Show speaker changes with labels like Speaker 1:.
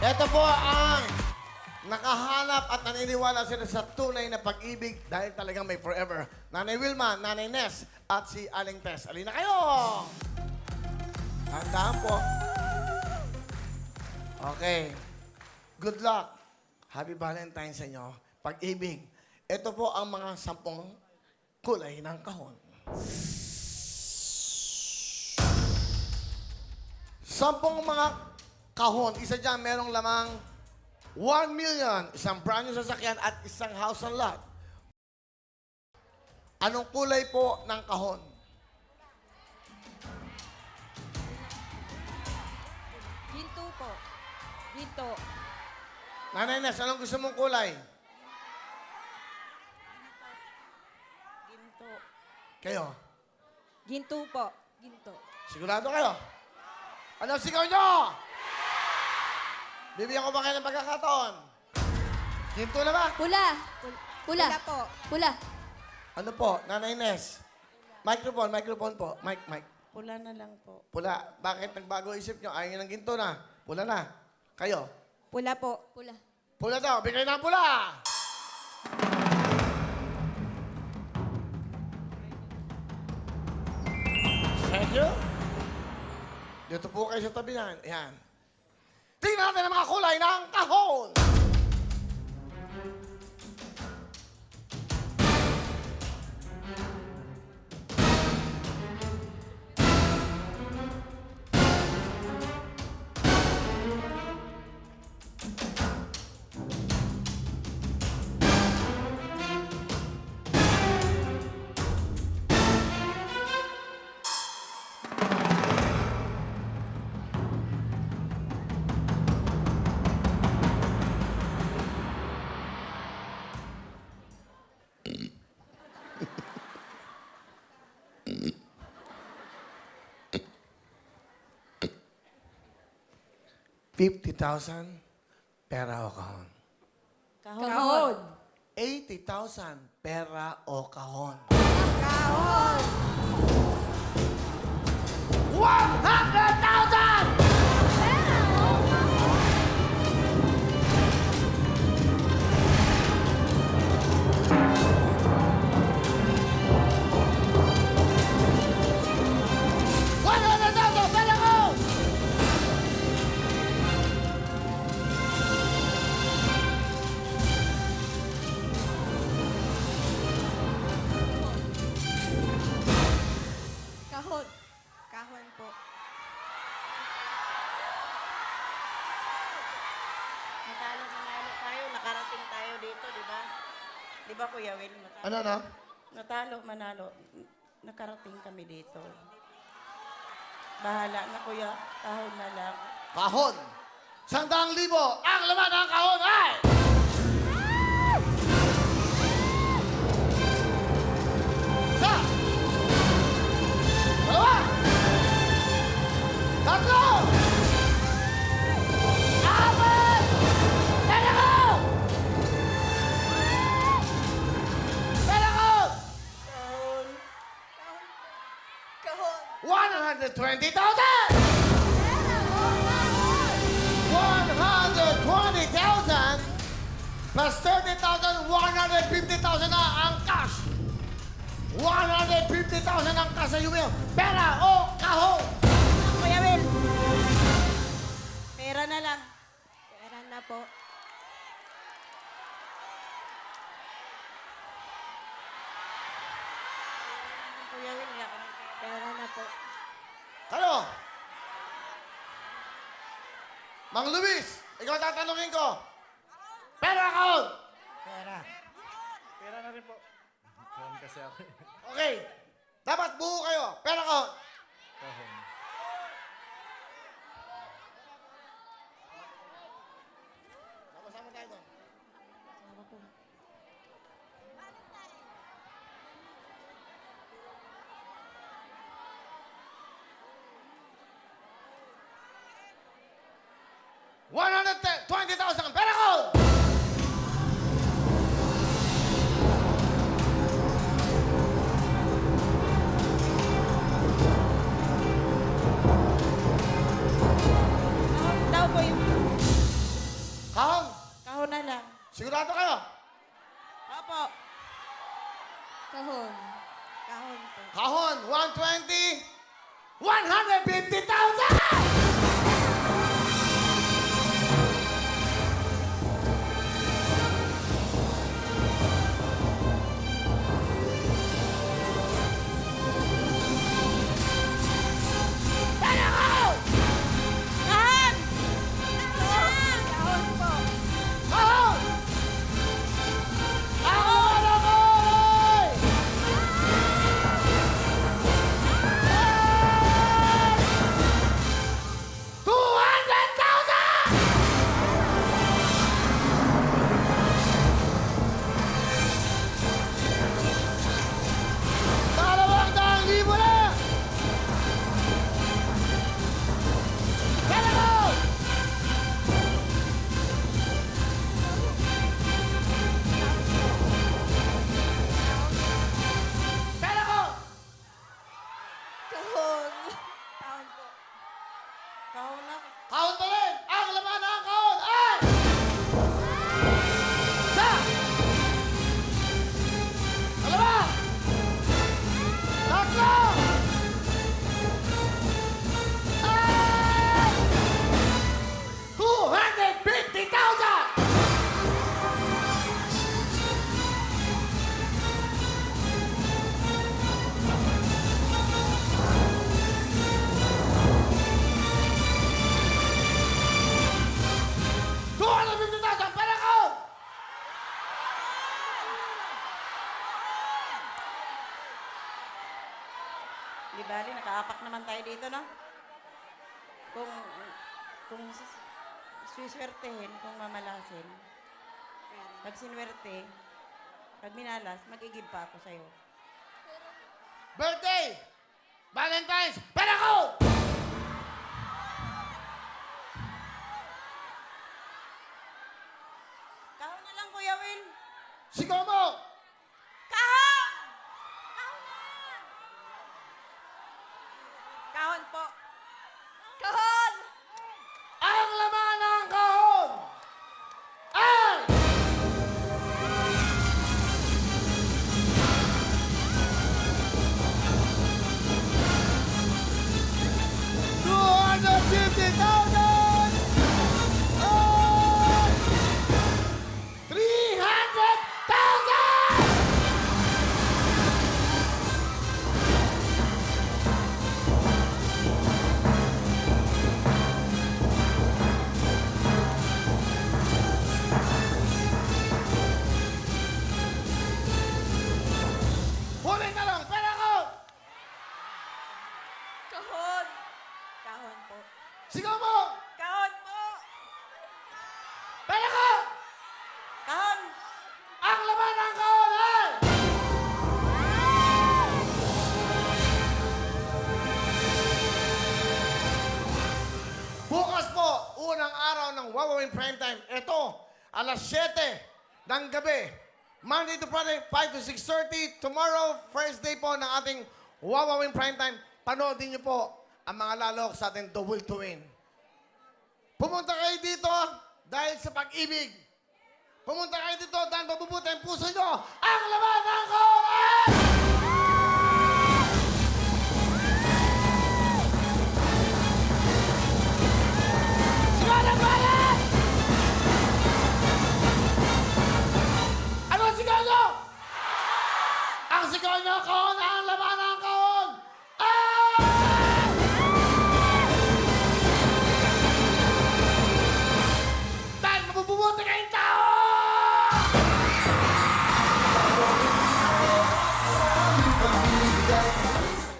Speaker 1: Ito po ang nakahanap at naniniwala sila sa tunay na pag-ibig dahil talagang may forever. Nanay Wilma, Nanay Ness, at si Aling Tess. Alina kayo! Tandaan po. Okay. Good luck. Happy Valentine's sa inyo. Pag-ibig. Ito po ang mga 10 kulay ng kahon. 10 mga kahon. Isa dyan, merong lamang 1 million, isang brand new sasakyan at isang house and lot. Anong kulay po ng kahon?
Speaker 2: Ginto po. Ginto.
Speaker 1: Nanay Ness, anong gusto mong kulay?
Speaker 2: Ginto.
Speaker 1: Kayo?
Speaker 2: Ginto po. Ginto.
Speaker 1: Sigurado kayo? Ano sigaw nyo? Bibigyan ko ba kayo ng pagkakataon? Hinto na ba?
Speaker 3: Pula. Pula.
Speaker 2: Pula po.
Speaker 3: Pula.
Speaker 1: Ano po, Nanay Ness? Microphone po. Mic.
Speaker 4: Pula na lang po.
Speaker 1: Pula. Bakit nagbago isip nyo? Ayaw nyo ng ginto na. Pula na. Kayo?
Speaker 2: Pula po.
Speaker 3: Pula.
Speaker 1: Pula daw. Bigay na ang pula! Thank you. Dito po kayo sa tabi yan. Ayan. Tingnan natin ang mga kulay ng kahon! $50,000 pera o kahon.
Speaker 2: Kahon.
Speaker 1: 80,000 pera o kahon.
Speaker 2: Kahon.
Speaker 1: 100,000! Pera ko!
Speaker 3: Kahon.
Speaker 2: Kahon po.
Speaker 4: Natalo tayo. Nakarating tayo dito, di ba? Di ba, Kuya Will?
Speaker 1: Ano?
Speaker 4: Natalo, manalo. Nakarating kami dito. Bahala na, Kuya. Kahon na lang.
Speaker 1: Kahon. 100,000 ang laman ng kahon ay... Isa. Dalawa. Tatlo. Apat. Pera ko! Pera ko!
Speaker 2: Kahon.
Speaker 1: 120,000! 120,000 plus 30,000, 150,000 na ang cash. 150,000 ang cash sa Yumeo. Pera o kahon?
Speaker 4: Kuya Will! Pera na lang.
Speaker 2: Pera na po.
Speaker 4: Kuya Will, wala ka ng pera.
Speaker 2: Pera na po.
Speaker 1: Kayo? Mang Luis, ikaw tatanungin ko. Pera o kahon?
Speaker 5: Pera. Pera na rin po. Kahon kasi ako.
Speaker 1: Okay. Dapat buo kayo. Pera o kahon?
Speaker 5: Kahon.
Speaker 1: Sama-sama tayo doon. $120,000 pera ko! Sigurado kayo?
Speaker 4: Opo.
Speaker 3: Kahon.
Speaker 2: Kahon po.
Speaker 1: Kahon, 120, 150,000!
Speaker 2: Kahon! Kahon po.
Speaker 1: Kahon! Kahon ako!
Speaker 3: Kahon.
Speaker 2: Kahon po.
Speaker 4: Kahon na.
Speaker 1: Kahon pa rin! Ang laman ng kahon ay... Sa... Dalawa! Tatlo! Ay! 250,000! Para ko!
Speaker 4: Di bali, nakaapak naman tayo dito, no? Kung swiswertehin, kung mamalasin, pag sinwerte, pag minalas, mag-igib pa ako sa'yo.
Speaker 1: Birthday! Valentine's! Para ko!
Speaker 4: Kahon na lang, Kuya Will.
Speaker 1: Sigaw mo!
Speaker 4: Kahon!
Speaker 2: Kahon po.
Speaker 3: Kahon!
Speaker 1: Ang laman ng kahon ay... Huli ka lang! Pera ko!
Speaker 3: Kahon!
Speaker 2: Kahon po.
Speaker 1: Sigaw mo!
Speaker 2: Kahon po.
Speaker 1: Pera ko!
Speaker 4: Kahon!
Speaker 1: Ang laman ng kahon ay... Bukas po, unang araw ng Wawawin Primetime. Ito, alas 7 ng gabi. Monday to Friday, 5 to 6:30. Tomorrow, first day po ng ating Wawawin Primetime. Panoodin niyo po ang mga lalok sa ating Double to Win. Pumunta kayo dito dahil sa pag-ibig. Pumunta kayo dito dahil mabubuti ang puso nyo. Ang laman ng kahon ay... Sigaw ng bayan! Ano ang sigaw nyo? Ang sigaw nyo, kahon